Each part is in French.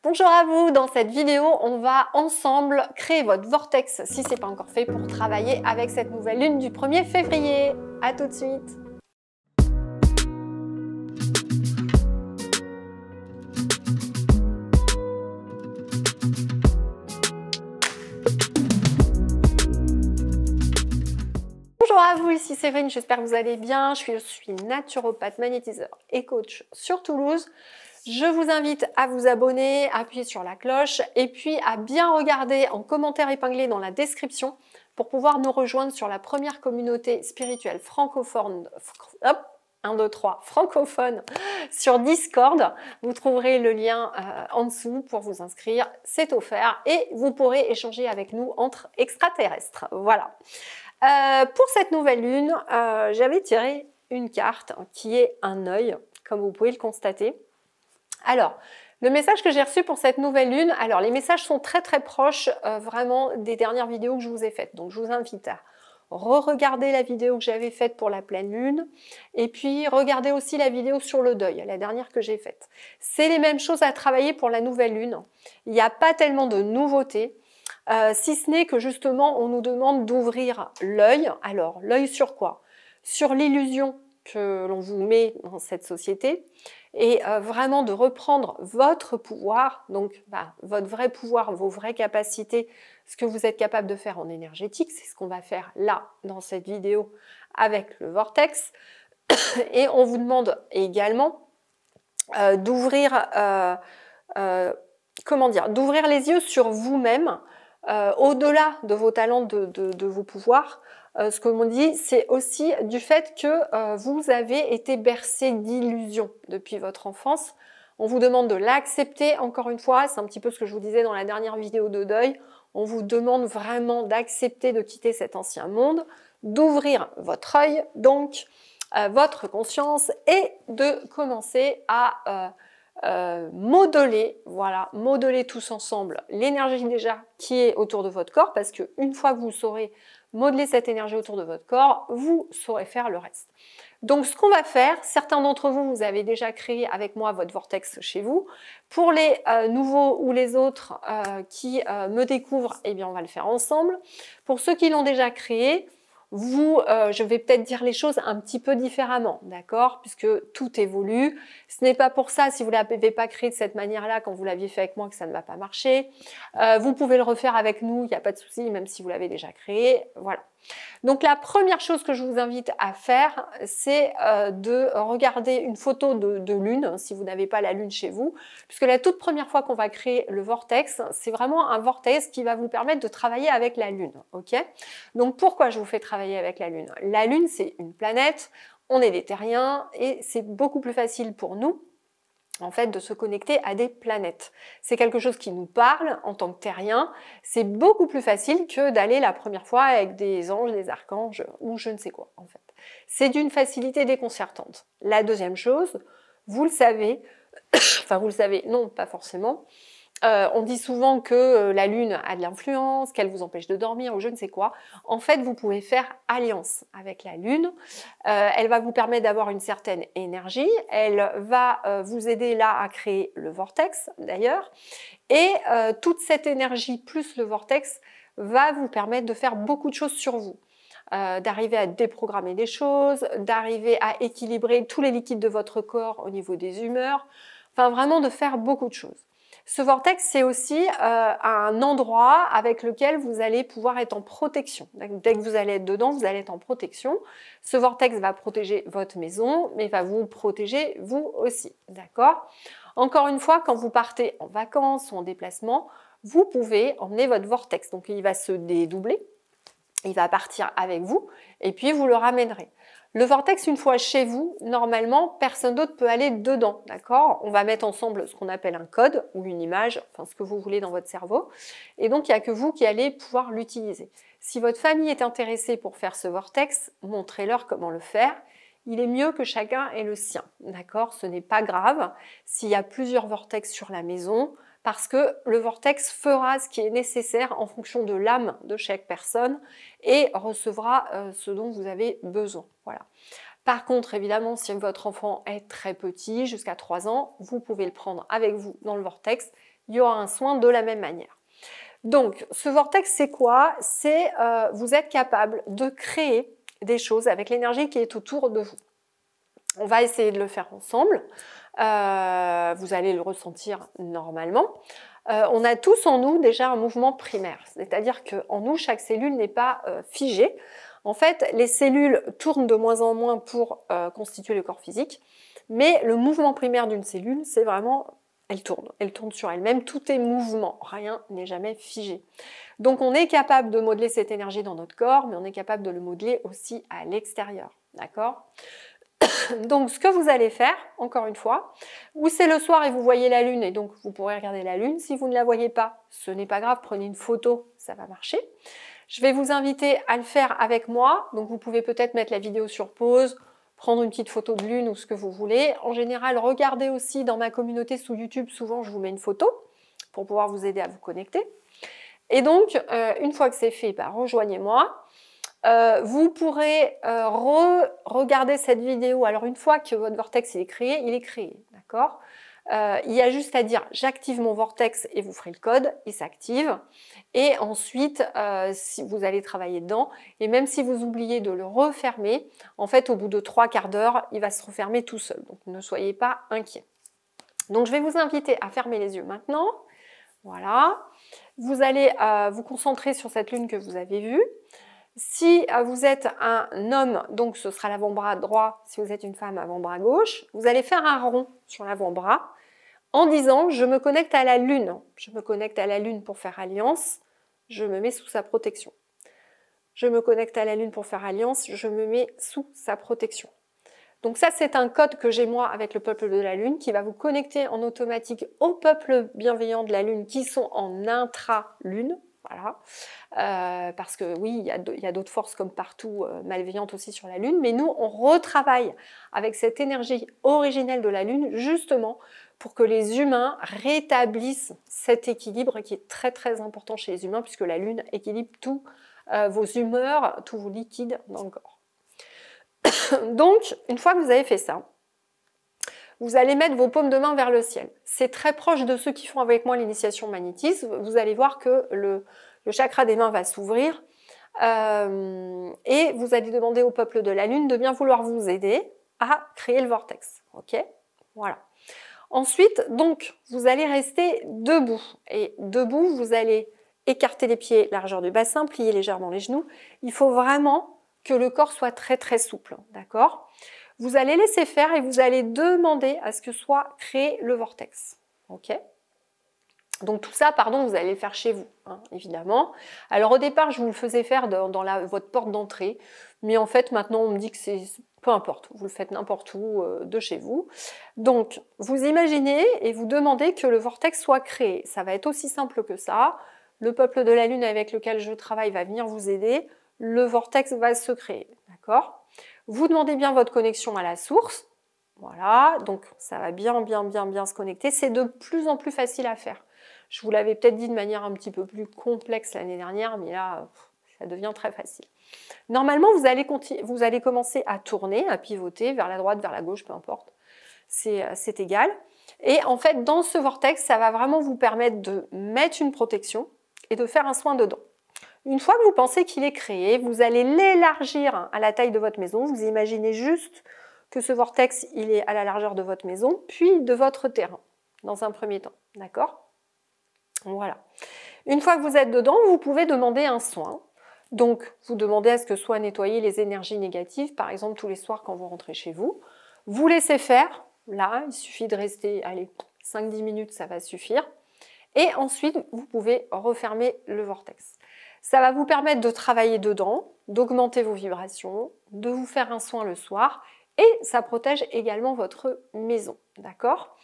Bonjour à vous, dans cette vidéo, on va ensemble créer votre vortex si ce n'est pas encore fait pour travailler avec cette nouvelle lune du 1er février. A tout de suite. Bonjour à vous, ici Séverine, j'espère que vous allez bien. Je suis naturopathe, magnétiseur et coach sur Toulouse. Je vous invite à vous abonner, à appuyer sur la cloche et puis à bien regarder en commentaire épinglé dans la description pour pouvoir nous rejoindre sur la première communauté spirituelle francophone, francophone sur Discord. Vous trouverez le lien en dessous pour vous inscrire, c'est offert et vous pourrez échanger avec nous entre extraterrestres. Voilà. Pour cette nouvelle lune, j'avais tiré une carte qui est un œil, comme vous pouvez le constater. Alors, le message que j'ai reçu pour cette nouvelle lune, alors les messages sont très proches vraiment des dernières vidéos que je vous ai faites. Donc je vous invite à re-regarder la vidéo que j'avais faite pour la pleine lune et puis regardez aussi la vidéo sur le deuil, la dernière que j'ai faite. C'est les mêmes choses à travailler pour la nouvelle lune. Il n'y a pas tellement de nouveautés. Si ce n'est que justement on nous demande d'ouvrir l'œil. Alors l'œil sur quoi? Sur l'illusion que l'on vous met dans cette société et vraiment de reprendre votre pouvoir, donc votre vrai pouvoir, vos vraies capacités, ce que vous êtes capable de faire en énergétique, c'est ce qu'on va faire là dans cette vidéo avec le vortex. Et on vous demande également d'ouvrir d'ouvrir les yeux sur vous-même, au-delà de vos talents, de vos pouvoirs. Ce que l'on dit, c'est aussi du fait que vous avez été bercé d'illusions depuis votre enfance. On vous demande de l'accepter, encore une fois, c'est un petit peu ce que je vous disais dans la dernière vidéo de deuil. On vous demande vraiment d'accepter de quitter cet ancien monde, d'ouvrir votre œil, donc votre conscience, et de commencer à modeler, voilà, modeler tous ensemble l'énergie déjà qui est autour de votre corps, parce qu'une fois que vous saurez modeler cette énergie autour de votre corps, vous saurez faire le reste. Donc ce qu'on va faire, certains d'entre vous, vous avez déjà créé avec moi votre vortex chez vous. Pour les nouveaux ou les autres qui me découvrent, eh bien on va le faire ensemble. Pour ceux qui l'ont déjà créé, je vais peut-être dire les choses un petit peu différemment, d'accord? Puisque tout évolue. Ce n'est pas pour ça, si vous ne l'avez pas créé de cette manière-là, quand vous l'aviez fait avec moi, que ça ne va pas marcher. Vous pouvez le refaire avec nous, il n'y a pas de souci, même si vous l'avez déjà créé. Voilà. Donc la première chose que je vous invite à faire, c'est de regarder une photo de lune, si vous n'avez pas la lune chez vous, puisque la toute première fois qu'on va créer le vortex, c'est vraiment un vortex qui va vous permettre de travailler avec la lune, ok? Donc pourquoi je vous fais travailler avec la lune? La lune, c'est une planète, on est des terriens, et c'est beaucoup plus facile pour nous en fait, de se connecter à des planètes. C'est quelque chose qui nous parle en tant que terriens. C'est beaucoup plus facile que d'aller la première fois avec des anges, des archanges ou je ne sais quoi, en fait. C'est d'une facilité déconcertante. La deuxième chose, vous le savez, enfin vous le savez, non, pas forcément. On dit souvent que la lune a de l'influence, qu'elle vous empêche de dormir ou je ne sais quoi. En fait, vous pouvez faire alliance avec la lune. Elle va vous permettre d'avoir une certaine énergie. Elle va vous aider là à créer le vortex d'ailleurs. Et toute cette énergie plus le vortex va vous permettre de faire beaucoup de choses sur vous. D'arriver à déprogrammer des choses, d'arriver à équilibrer tous les liquides de votre corps au niveau des humeurs. Enfin, vraiment de faire beaucoup de choses. Ce vortex, c'est aussi un endroit avec lequel vous allez pouvoir être en protection. Dès que vous allez être dedans, vous allez être en protection. Ce vortex va protéger votre maison, mais va vous protéger vous aussi. D'accord? Encore une fois, quand vous partez en vacances ou en déplacement, vous pouvez emmener votre vortex. Donc, il va se dédoubler, il va partir avec vous, et puis vous le ramènerez. Le vortex, une fois chez vous, normalement, personne d'autre peut aller dedans, d'accord? On va mettre ensemble ce qu'on appelle un code ou une image, enfin ce que vous voulez dans votre cerveau. Et donc, il n'y a que vous qui allez pouvoir l'utiliser. Si votre famille est intéressée pour faire ce vortex, montrez-leur comment le faire. Il est mieux que chacun ait le sien, d'accord? Ce n'est pas grave s'il y a plusieurs vortex sur la maison, parce que le vortex fera ce qui est nécessaire en fonction de l'âme de chaque personne et recevra ce dont vous avez besoin. Voilà. Par contre, évidemment, si votre enfant est très petit, jusqu'à 3 ans, vous pouvez le prendre avec vous dans le vortex. il y aura un soin de la même manière. Donc, ce vortex, c'est quoi? C'est vous êtes capable de créer des choses avec l'énergie qui est autour de vous. On va essayer de le faire ensemble. Vous allez le ressentir normalement. On a tous en nous déjà un mouvement primaire, c'est-à-dire qu'en nous, chaque cellule n'est pas figée. En fait, les cellules tournent de moins en moins pour constituer le corps physique, mais le mouvement primaire d'une cellule, c'est vraiment, elle tourne sur elle-même, tout est mouvement, rien n'est jamais figé. Donc on est capable de modeler cette énergie dans notre corps, mais on est capable de le modeler aussi à l'extérieur, d'accord ? Donc, ce que vous allez faire, encore une fois, ou c'est le soir et vous voyez la lune et donc vous pourrez regarder la lune. Si vous ne la voyez pas, ce n'est pas grave, prenez une photo, ça va marcher. Je vais vous inviter à le faire avec moi. Donc, vous pouvez peut-être mettre la vidéo sur pause, prendre une petite photo de lune ou ce que vous voulez. En général, regardez aussi dans ma communauté sous YouTube, souvent je vous mets une photo pour pouvoir vous aider à vous connecter. Et donc, une fois que c'est fait, rejoignez-moi. Vous pourrez regarder cette vidéo. Alors une fois que votre vortex il est créé, d'accord? Il y a juste à dire j'active mon vortex et vous ferez le code, il s'active. Et ensuite, si vous allez travailler dedans, et même si vous oubliez de le refermer, en fait au bout de 3 quarts d'heure, il va se refermer tout seul. Donc ne soyez pas inquiets. Donc je vais vous inviter à fermer les yeux maintenant. Voilà. Vous allez vous concentrer sur cette lune que vous avez vue. Si vous êtes un homme, donc ce sera l'avant-bras droit. Si vous êtes une femme, avant-bras gauche. Vous allez faire un rond sur l'avant-bras en disant « Je me connecte à la lune ». Je me connecte à la lune pour faire alliance. Je me mets sous sa protection. Je me connecte à la lune pour faire alliance. Je me mets sous sa protection. Donc ça, c'est un code que j'ai moi avec le peuple de la lune qui va vous connecter en automatique au peuple bienveillant de la lune qui sont en intra-lune. Voilà, parce que oui, il y a d'autres forces comme partout malveillantes aussi sur la Lune, mais nous, on retravaille avec cette énergie originelle de la Lune, justement, pour que les humains rétablissent cet équilibre qui est très très important chez les humains, puisque la Lune équilibre tous vos humeurs, tous vos liquides dans le corps. Donc, une fois que vous avez fait ça, vous allez mettre vos paumes de main vers le ciel. C'est très proche de ceux qui font avec moi l'initiation magnétisme. Vous allez voir que le chakra des mains va s'ouvrir et vous allez demander au peuple de la Lune de bien vouloir vous aider à créer le vortex. Ok, voilà. Ensuite, donc, vous allez rester debout. Et debout, vous allez écarter les pieds, largeur du bassin, plier légèrement les genoux. Il faut vraiment que le corps soit très très souple, d'accord ? Vous allez laisser faire et vous allez demander à ce que soit créé le vortex. Ok ? Donc tout ça, vous allez le faire chez vous, hein, évidemment. Alors au départ, je vous le faisais faire dans votre porte d'entrée, mais en fait maintenant on me dit que c'est peu importe, vous le faites n'importe où de chez vous. Donc vous imaginez et vous demandez que le vortex soit créé. Ça va être aussi simple que ça. Le peuple de la Lune avec lequel je travaille va venir vous aider. Le vortex va se créer, d'accord ? Vous demandez bien votre connexion à la source. Voilà, donc ça va bien se connecter. C'est de plus en plus facile à faire. Je vous l'avais peut-être dit de manière un petit peu plus complexe l'année dernière, mais là, ça devient très facile. Normalement, vous allez commencer à tourner, à pivoter vers la droite, vers la gauche, peu importe. C'est égal. Et en fait, dans ce vortex, ça va vraiment vous permettre de mettre une protection et de faire un soin dedans. Une fois que vous pensez qu'il est créé, vous allez l'élargir à la taille de votre maison. Vous imaginez juste que ce vortex, il est à la largeur de votre maison, puis de votre terrain, dans un premier temps. D'accord ? Voilà. Une fois que vous êtes dedans, vous pouvez demander un soin. Donc, vous demandez à ce que soient nettoyées les énergies négatives, par exemple tous les soirs quand vous rentrez chez vous. Vous laissez faire. Là, il suffit de rester, allez, 5-10 minutes, ça va suffire. Et ensuite, vous pouvez refermer le vortex. Ça va vous permettre de travailler dedans, d'augmenter vos vibrations, de vous faire un soin le soir et ça protège également votre maison, d'accord ?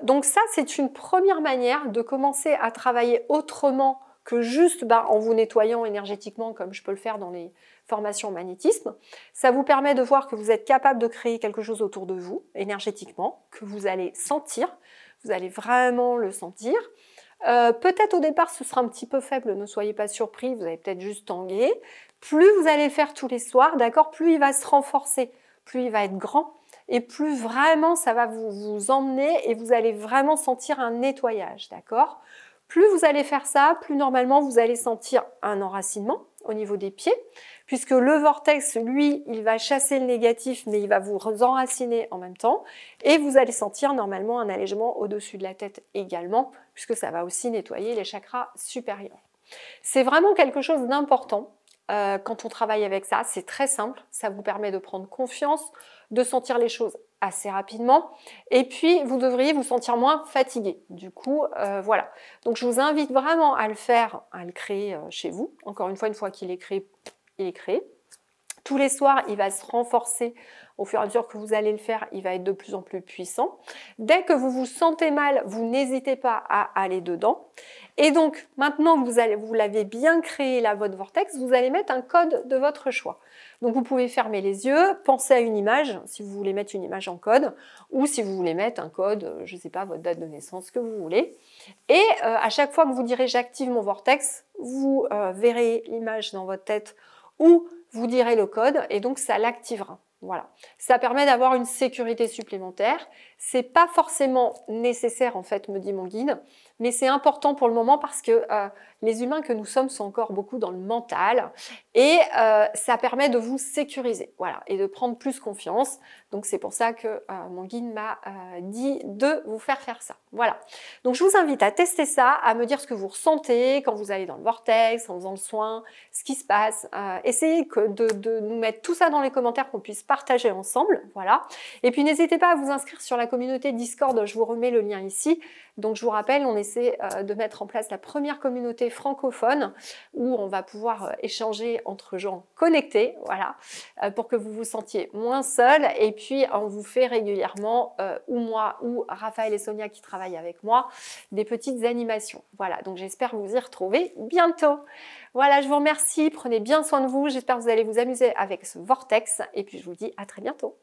Donc ça, c'est une première manière de commencer à travailler autrement que juste en vous nettoyant énergétiquement comme je peux le faire dans les formations en magnétisme. Ça vous permet de voir que vous êtes capable de créer quelque chose autour de vous, énergétiquement, que vous allez sentir, vous allez vraiment le sentir. Peut-être au départ ce sera un petit peu faible, ne soyez pas surpris, vous allez peut-être juste tanguer. Plus vous allez le faire tous les soirs, d'accord, plus il va se renforcer, plus il va être grand, et plus vraiment ça va vous emmener et vous allez vraiment sentir un nettoyage, d'accord? Plus vous allez faire ça, plus normalement vous allez sentir un enracinement au niveau des pieds, puisque le vortex, lui, il va chasser le négatif, mais il va vous enraciner en même temps, et vous allez sentir normalement un allègement au-dessus de la tête également, puisque ça va aussi nettoyer les chakras supérieurs. C'est vraiment quelque chose d'important quand on travaille avec ça, c'est très simple, ça vous permet de prendre confiance, de sentir les choses assez rapidement, et puis vous devriez vous sentir moins fatigué. Du coup, voilà. Donc je vous invite vraiment à le faire, à le créer chez vous. Encore une fois qu'il est créé, il est créé. Tous les soirs, il va se renforcer au fur et à mesure que vous allez le faire, il va être de plus en plus puissant. Dès que vous vous sentez mal, vous n'hésitez pas à aller dedans. Et donc, maintenant que vous l'avez bien créé, là, votre vortex, vous allez mettre un code de votre choix. Donc, vous pouvez fermer les yeux, penser à une image, si vous voulez mettre une image en code, ou si vous voulez mettre un code, je ne sais pas, votre date de naissance, ce que vous voulez. Et à chaque fois que vous direz « j'active mon vortex », vous verrez l'image dans votre tête ou vous direz le code et donc ça l'activera. Voilà. Ça permet d'avoir une sécurité supplémentaire. C'est pas forcément nécessaire en fait, me dit mon guide, mais c'est important pour le moment parce que les humains que nous sommes sont encore beaucoup dans le mental et ça permet de vous sécuriser, voilà, et de prendre plus confiance. Donc c'est pour ça que mon guide m'a dit de vous faire ça. Voilà. Donc je vous invite à tester ça, à me dire ce que vous ressentez quand vous allez dans le vortex, en faisant le soin, ce qui se passe. Essayez de nous mettre tout ça dans les commentaires qu'on puisse partager ensemble, voilà. Et puis n'hésitez pas à vous inscrire sur la communauté Discord, je vous remets le lien ici. Donc je vous rappelle, on essaie de mettre en place la première communauté francophone où on va pouvoir échanger entre gens connectés, voilà, pour que vous vous sentiez moins seul. Et puis on vous fait régulièrement, ou moi ou Raphaël et Sonia qui travaillent avec moi, des petites animations. Voilà, donc j'espère vous y retrouver bientôt. Voilà, je vous remercie, prenez bien soin de vous, j'espère que vous allez vous amuser avec ce vortex et puis je vous dis à très bientôt.